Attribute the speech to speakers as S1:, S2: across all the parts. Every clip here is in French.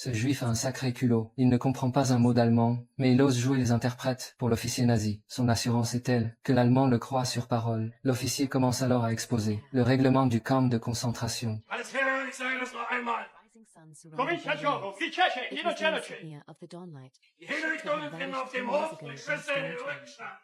S1: Ce juif a un sacré culot. Il ne comprend pas un mot d'allemand, mais il ose jouer les interprètes pour l'officier nazi. Son assurance est telle que l'allemand le croit sur parole. L'officier commence alors à exposer le règlement du camp de concentration.
S2: Comincia il gioco, chi c'è c'è, chi non c'è non c'è. I Hinrichtungen finden auf dem Hof der Schüsse in Rückstand.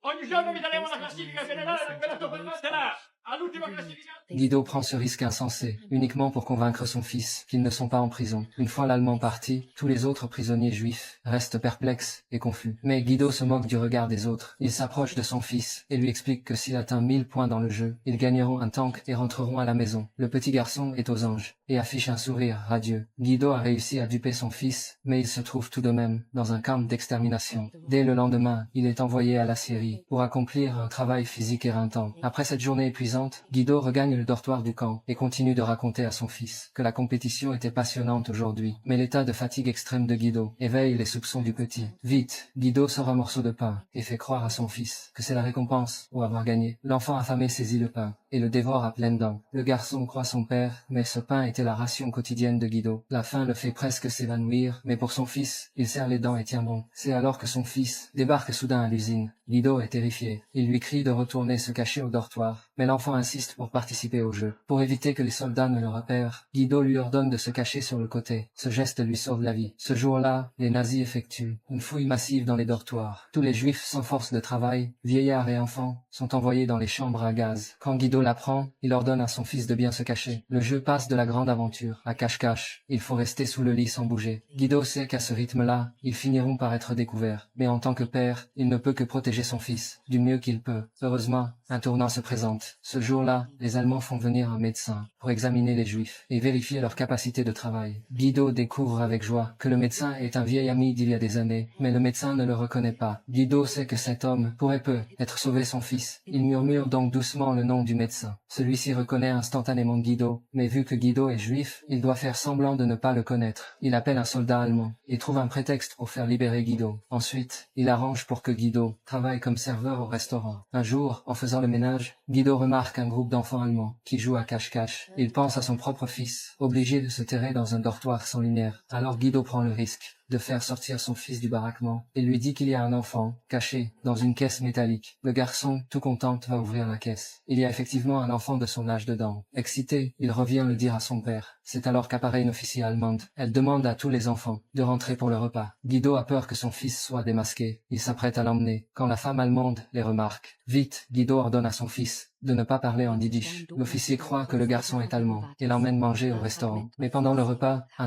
S2: Ogni giorno vi daremo una classifica generale da quella che permetterà all'ultima classifica.
S1: Guido prend ce risque insensé, uniquement pour convaincre son fils qu'ils ne sont pas en prison. Une fois l'Allemand parti, tous les autres prisonniers juifs restent perplexes et confus. Mais Guido se moque du regard des autres. Il s'approche de son fils et lui explique que s'il atteint 1000 points dans le jeu, ils gagneront un tank et rentreront à la maison. Le petit garçon est aux anges et affiche un sourire radieux. Guido a réussi à duper son fils, mais il se trouve tout de même dans un camp d'extermination. Dès le lendemain, il est envoyé à la Syrie pour accomplir un travail physique éreintant. Après cette journée épuisante, Guido regagne le dortoir du camp et continue de raconter à son fils que la compétition était passionnante aujourd'hui. Mais l'état de fatigue extrême de Guido éveille les soupçons du petit. Vite, Guido sort un morceau de pain et fait croire à son fils que c'est la récompense pour avoir gagné. L'enfant affamé saisit le pain et le dévore à pleines dents. Le garçon croit son père, mais ce pain était la ration quotidienne de Guido. La faim le fait presque s'évanouir, mais pour son fils, il serre les dents et tient bon. C'est alors que son fils débarque soudain à l'usine. Guido est terrifié. Il lui crie de retourner se cacher au dortoir, mais l'enfant insiste pour participer au jeu. Pour éviter que les soldats ne le repèrent, Guido lui ordonne de se cacher sur le côté. Ce geste lui sauve la vie. Ce jour-là, les nazis effectuent une fouille massive dans les dortoirs. Tous les juifs sans force de travail, vieillards et enfants, sont envoyés dans les chambres à gaz. Quand Guido l'apprend, il ordonne à son fils de bien se cacher. Le jeu passe de la grande aventure à cache-cache. Il faut rester sous le lit sans bouger. Guido sait qu'à ce rythme-là, ils finiront par être découverts. Mais en tant que père, il ne peut que protéger son fils du mieux qu'il peut. Heureusement, un tournant se présente. Ce jour-là, les Allemands font venir un médecin pour examiner les Juifs et vérifier leur capacité de travail. Guido découvre avec joie que le médecin est un vieil ami d'il y a des années, mais le médecin ne le reconnaît pas. Guido sait que cet homme pourrait être sauvé son fils. Il murmure donc doucement le nom du médecin. Celui-ci reconnaît instantanément Guido, mais vu que Guido est juif, il doit faire semblant de ne pas le connaître. Il appelle un soldat allemand et trouve un prétexte pour faire libérer Guido. Ensuite, il arrange pour que Guido travaille comme serveur au restaurant. Un jour, en faisant le ménage, Guido remarque un groupe d'enfants allemands qui jouent à cache-cache. Il pense à son propre fils, obligé de se terrer dans un dortoir sans lumière. Alors Guido prend le risque de faire sortir son fils du baraquement et lui dit qu'il y a un enfant caché dans une caisse métallique. Le garçon, tout content, va ouvrir la caisse. Il y a effectivement un enfant de son âge dedans. Excité, il revient le dire à son père. C'est alors qu'apparaît une officier allemande. Elle demande à tous les enfants de rentrer pour le repas. Guido a peur que son fils soit démasqué. Il s'apprête à l'emmener quand la femme allemande les remarque. Vite, Guido ordonne à son fils de ne pas parler en yiddish. L'officier croit que le garçon est allemand et l'emmène manger au restaurant. Mais pendant le repas, un